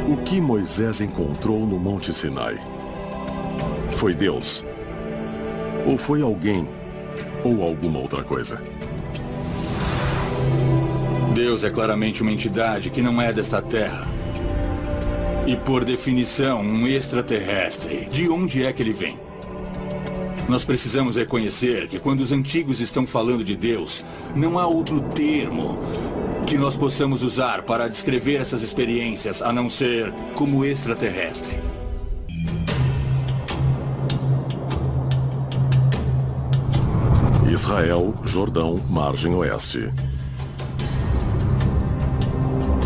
O que Moisés encontrou no Monte Sinai? Foi Deus? Ou foi alguém? Ou alguma outra coisa? Deus é claramente uma entidade que não é desta terra. E, por definição, um extraterrestre. De onde é que ele vem? Nós precisamos reconhecer que quando os antigos estão falando de Deus, não há outro termo que nós possamos usar para descrever essas experiências, a não ser como extraterrestre. Israel, Jordão, margem oeste.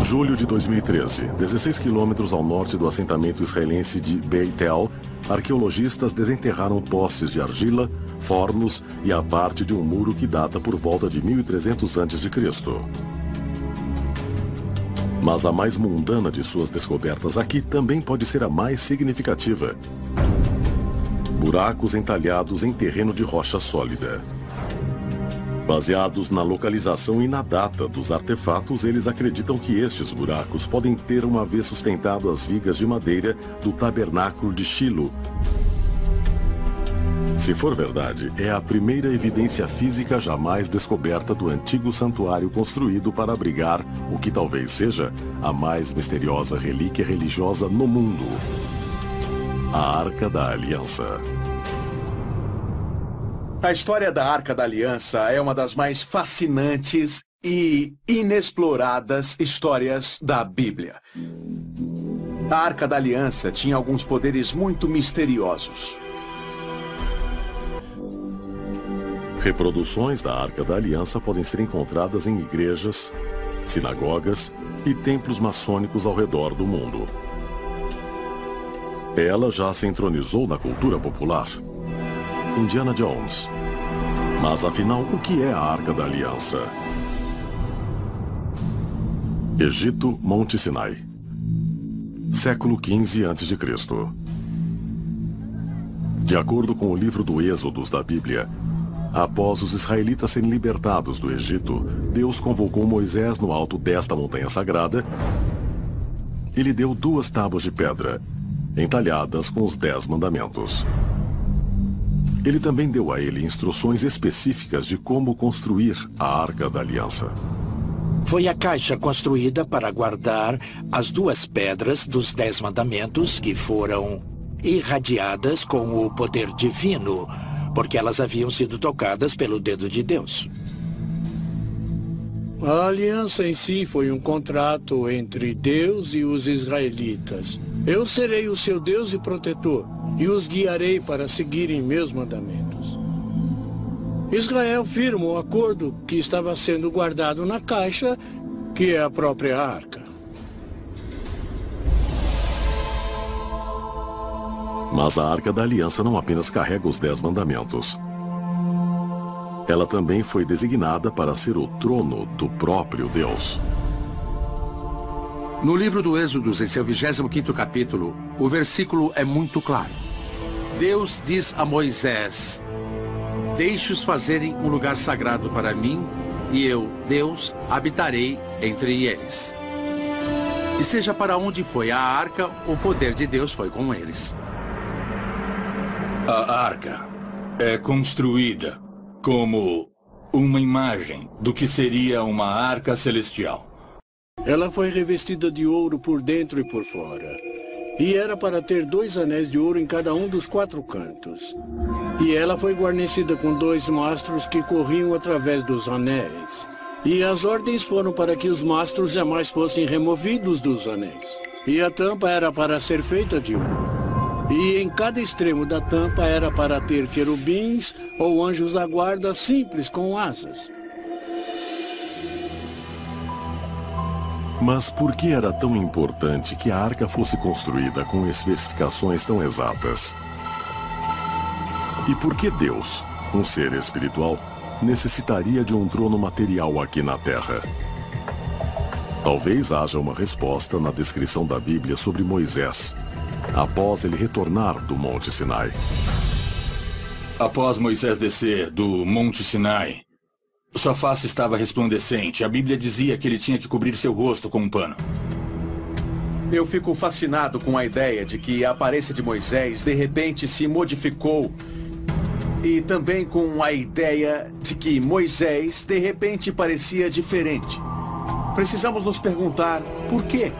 Julho de 2013, 16 quilômetros ao norte do assentamento israelense de Beit-El, arqueologistas desenterraram postes de argila, fornos e a parte de um muro que data por volta de 1300 a.C. Mas a mais mundana de suas descobertas aqui também pode ser a mais significativa. Buracos entalhados em terreno de rocha sólida. Baseados na localização e na data dos artefatos, eles acreditam que estes buracos podem ter uma vez sustentado as vigas de madeira do tabernáculo de Shilo. Se for verdade, é a primeira evidência física jamais descoberta do antigo santuário construído para abrigar o que talvez seja a mais misteriosa relíquia religiosa no mundo: a Arca da Aliança. A história da Arca da Aliança é uma das mais fascinantes e inexploradas histórias da Bíblia. A Arca da Aliança tinha alguns poderes muito misteriosos. Reproduções da Arca da Aliança podem ser encontradas em igrejas, sinagogas e templos maçônicos ao redor do mundo. Ela já se entronizou na cultura popular. Indiana Jones. Mas afinal, o que é a Arca da Aliança? Egito, Monte Sinai. Século XV a.C. De acordo com o livro do Êxodos da Bíblia, após os israelitas serem libertados do Egito, Deus convocou Moisés no alto desta montanha sagrada e lhe deu 2 tábuas de pedra, entalhadas com os 10 mandamentos. Ele também deu a ele instruções específicas de como construir a Arca da Aliança. Foi a caixa construída para guardar as 2 pedras dos 10 mandamentos que foram irradiadas com o poder divino, porque elas haviam sido tocadas pelo dedo de Deus. A aliança em si foi um contrato entre Deus e os israelitas. Eu serei o seu Deus e protetor, e os guiarei para seguirem meus mandamentos. Israel firma o acordo que estava sendo guardado na caixa, que é a própria arca. Mas a Arca da Aliança não apenas carrega os 10 mandamentos. Ela também foi designada para ser o trono do próprio Deus. No livro do Êxodos, em seu 25º capítulo, o versículo é muito claro. Deus diz a Moisés: deixe-os fazerem um lugar sagrado para mim, e eu, Deus, habitarei entre eles. E seja para onde foi a arca, o poder de Deus foi com eles. A arca é construída como uma imagem do que seria uma arca celestial. Ela foi revestida de ouro por dentro e por fora. E era para ter 2 anéis de ouro em cada um dos 4 cantos. E ela foi guarnecida com 2 mastros que corriam através dos anéis. E as ordens foram para que os mastros jamais fossem removidos dos anéis. E a tampa era para ser feita de ouro. E em cada extremo da tampa era para ter querubins ou anjos da guarda simples com asas. Mas por que era tão importante que a arca fosse construída com especificações tão exatas? E por que Deus, um ser espiritual, necessitaria de um trono material aqui na Terra? Talvez haja uma resposta na descrição da Bíblia sobre Moisés, após ele retornar do Monte Sinai. Após Moisés descer do Monte Sinai, sua face estava resplandecente. A Bíblia dizia que ele tinha que cobrir seu rosto com um pano. Eu fico fascinado com a ideia de que a aparência de Moisés de repente se modificou. E também com a ideia de que Moisés de repente parecia diferente. Precisamos nos perguntar por quê.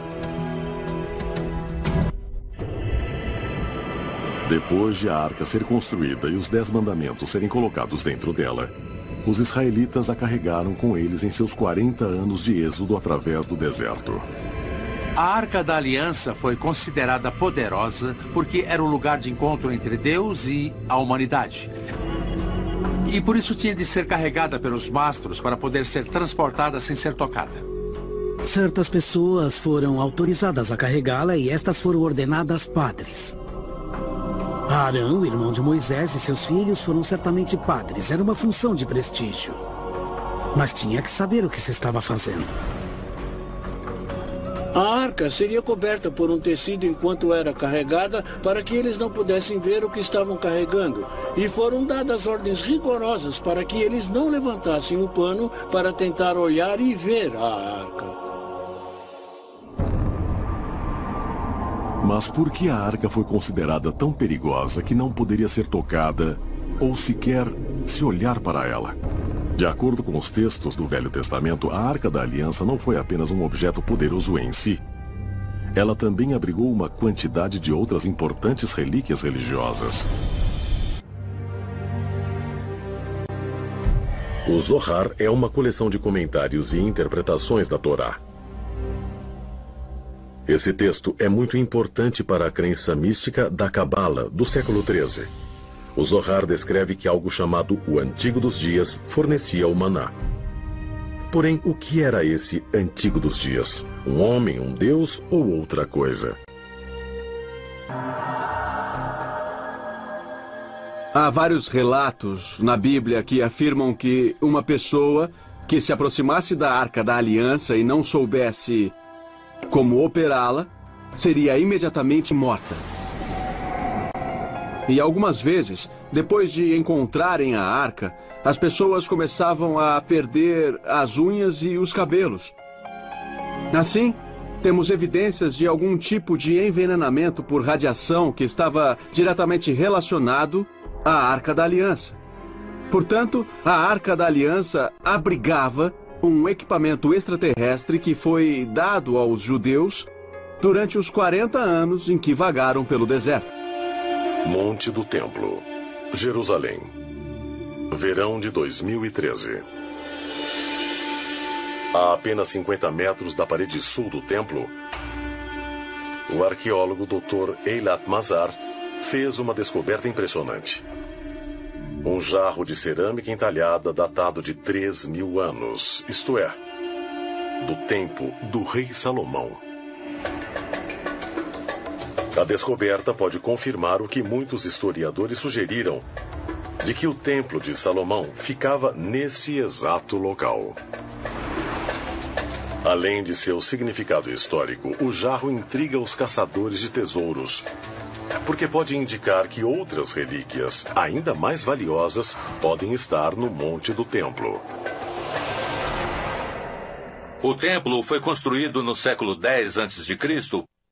Depois de a arca ser construída e os 10 mandamentos serem colocados dentro dela, os israelitas a carregaram com eles em seus 40 anos de êxodo através do deserto. A Arca da Aliança foi considerada poderosa porque era o lugar de encontro entre Deus e a humanidade. E por isso tinha de ser carregada pelos mastros para poder ser transportada sem ser tocada. Certas pessoas foram autorizadas a carregá-la e estas foram ordenadas padres. Arão, irmão de Moisés, e seus filhos foram certamente padres. Era uma função de prestígio. Mas tinha que saber o que se estava fazendo. A arca seria coberta por um tecido enquanto era carregada para que eles não pudessem ver o que estavam carregando. E foram dadas ordens rigorosas para que eles não levantassem o pano para tentar olhar e ver a arca. Mas por que a arca foi considerada tão perigosa que não poderia ser tocada ou sequer se olhar para ela? De acordo com os textos do Velho Testamento, a Arca da Aliança não foi apenas um objeto poderoso em si. Ela também abrigou uma quantidade de outras importantes relíquias religiosas. O Zohar é uma coleção de comentários e interpretações da Torá. Esse texto é muito importante para a crença mística da Cabala, do século XIII. O Zohar descreve que algo chamado o Antigo dos Dias fornecia o maná. Porém, o que era esse Antigo dos Dias? Um homem, um deus ou outra coisa? Há vários relatos na Bíblia que afirmam que uma pessoa que se aproximasse da Arca da Aliança e não soubesse como operá-la, seria imediatamente morta. E algumas vezes, depois de encontrarem a arca, as pessoas começavam a perder as unhas e os cabelos. Assim, temos evidências de algum tipo de envenenamento por radiação que estava diretamente relacionado à Arca da Aliança. Portanto, a Arca da Aliança abrigava um equipamento extraterrestre que foi dado aos judeus durante os 40 anos em que vagaram pelo deserto. Monte do Templo, Jerusalém. Verão de 2013. A apenas 50 metros da parede sul do templo, o arqueólogo Dr. Eilat Mazar fez uma descoberta impressionante. Um jarro de cerâmica entalhada datado de 3.000 anos, isto é, do tempo do rei Salomão. A descoberta pode confirmar o que muitos historiadores sugeriram, de que o templo de Salomão ficava nesse exato local. Além de seu significado histórico, o jarro intriga os caçadores de tesouros, porque pode indicar que outras relíquias, ainda mais valiosas, podem estar no monte do templo. O templo foi construído no século X a.C.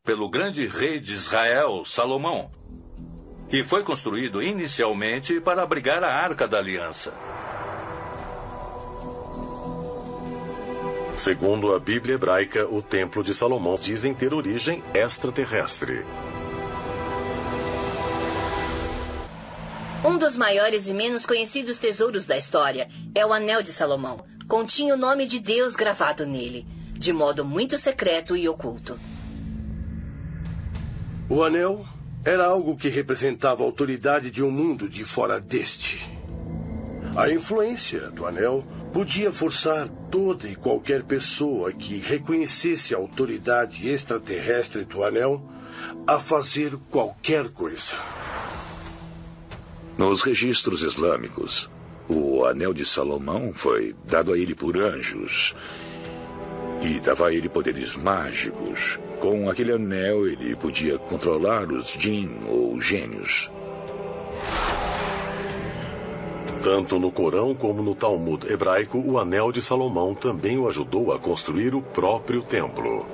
pelo grande rei de Israel, Salomão. E foi construído inicialmente para abrigar a Arca da Aliança. Segundo a Bíblia hebraica, o Templo de Salomão dizem ter origem extraterrestre. Um dos maiores e menos conhecidos tesouros da história é o Anel de Salomão. Continha o nome de Deus gravado nele, de modo muito secreto e oculto. O anel era algo que representava a autoridade de um mundo de fora deste. A influência do anel podia forçar toda e qualquer pessoa que reconhecesse a autoridade extraterrestre do anel a fazer qualquer coisa. Nos registros islâmicos, o Anel de Salomão foi dado a ele por anjos e dava a ele poderes mágicos. Com aquele anel, ele podia controlar os jinn ou gênios. Tanto no Corão como no Talmud hebraico, o Anel de Salomão também o ajudou a construir o próprio templo.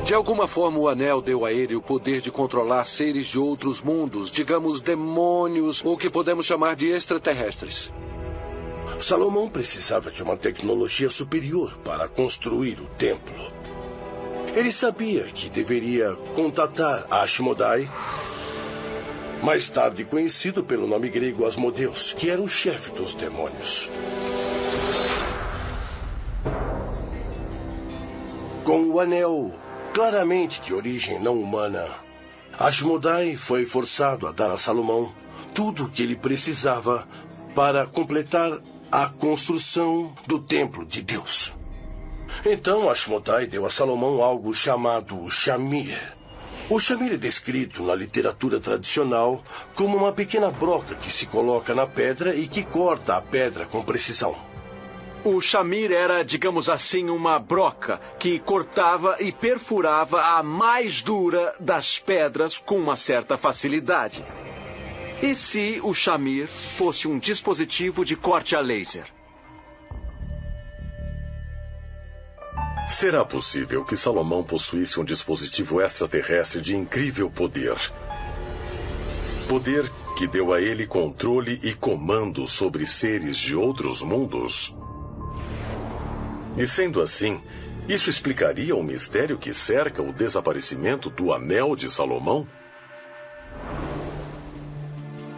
De alguma forma, o anel deu a ele o poder de controlar seres de outros mundos, digamos demônios, ou que podemos chamar de extraterrestres. Salomão precisava de uma tecnologia superior para construir o templo. Ele sabia que deveria contatar Ashmodai, mais tarde conhecido pelo nome grego Asmodeus, que era o chefe dos demônios. Com o anel claramente de origem não humana, Ashmodai foi forçado a dar a Salomão tudo o que ele precisava para completar a construção do templo de Deus. Então Ashmodai deu a Salomão algo chamado Shamir. O Shamir é descrito na literatura tradicional como uma pequena broca que se coloca na pedra e que corta a pedra com precisão. O Shamir era, digamos assim, uma broca que cortava e perfurava a mais dura das pedras com uma certa facilidade. E se o Shamir fosse um dispositivo de corte a laser? Será possível que Salomão possuísse um dispositivo extraterrestre de incrível poder? Poder que deu a ele controle e comando sobre seres de outros mundos? E sendo assim, isso explicaria o mistério que cerca o desaparecimento do Anel de Salomão?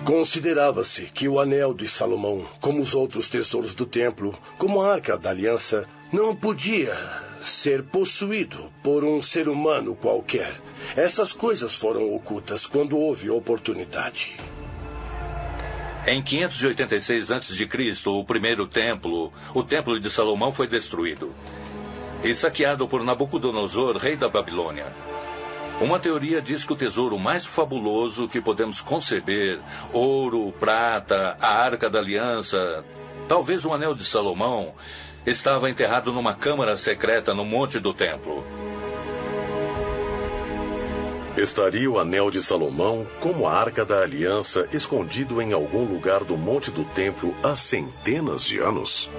Considerava-se que o Anel de Salomão, como os outros tesouros do templo, como a Arca da Aliança, não podia ser possuído por um ser humano qualquer. Essas coisas foram ocultas quando houve oportunidade. Em 586 a.C., o primeiro templo, o Templo de Salomão, foi destruído e saqueado por Nabucodonosor, rei da Babilônia. Uma teoria diz que o tesouro mais fabuloso que podemos conceber, ouro, prata, a Arca da Aliança, talvez o Anel de Salomão, estava enterrado numa câmara secreta no monte do templo. Estaria o Anel de Salomão, como a Arca da Aliança, escondido em algum lugar do monte do templo há centenas de anos?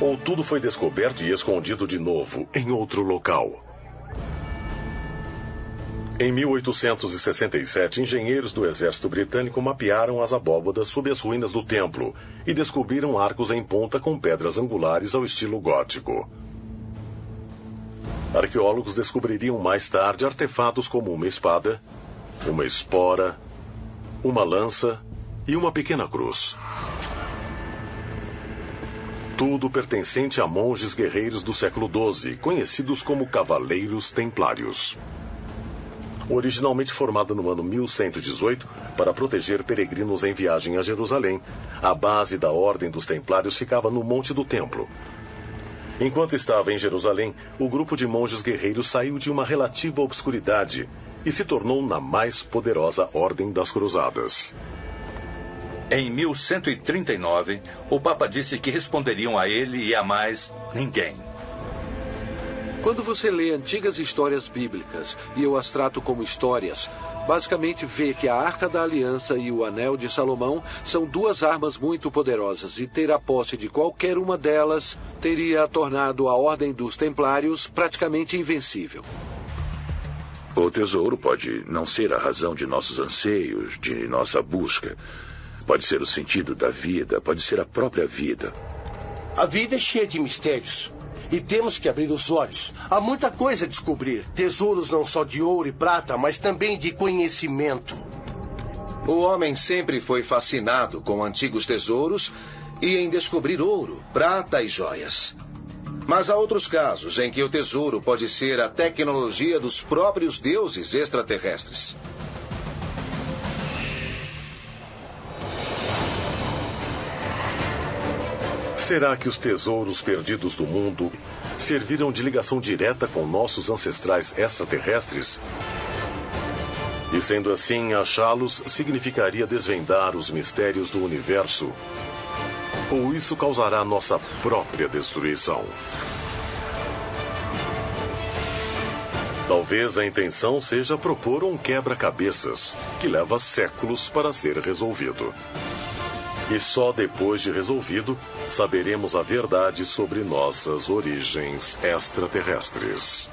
Ou tudo foi descoberto e escondido de novo em outro local? Em 1867, engenheiros do exército britânico mapearam as abóbadas sob as ruínas do templo e descobriram arcos em ponta com pedras angulares ao estilo gótico. Arqueólogos descobririam mais tarde artefatos como uma espada, uma espora, uma lança e uma pequena cruz. Tudo pertencente a monges guerreiros do século XII, conhecidos como Cavaleiros Templários. Originalmente formada no ano 1118 para proteger peregrinos em viagem a Jerusalém, a base da Ordem dos Templários ficava no Monte do Templo. Enquanto estava em Jerusalém, o grupo de monges guerreiros saiu de uma relativa obscuridade e se tornou na mais poderosa Ordem das Cruzadas. Em 1139, o Papa disse que responderiam a ele e a mais ninguém. Quando você lê antigas histórias bíblicas, e eu as trato como histórias, basicamente vê que a Arca da Aliança e o Anel de Salomão são duas armas muito poderosas, e ter a posse de qualquer uma delas teria tornado a Ordem dos Templários praticamente invencível. O tesouro pode não ser a razão de nossos anseios, de nossa busca. Pode ser o sentido da vida, pode ser a própria vida. A vida é cheia de mistérios. E temos que abrir os olhos. Há muita coisa a descobrir. Tesouros não só de ouro e prata, mas também de conhecimento. O homem sempre foi fascinado com antigos tesouros e em descobrir ouro, prata e joias. Mas há outros casos em que o tesouro pode ser a tecnologia dos próprios deuses extraterrestres. Será que os tesouros perdidos do mundo serviram de ligação direta com nossos ancestrais extraterrestres? E sendo assim, achá-los significaria desvendar os mistérios do universo? Ou isso causará nossa própria destruição? Talvez a intenção seja propor um quebra-cabeças que leva séculos para ser resolvido. E só depois de resolvido, saberemos a verdade sobre nossas origens extraterrestres.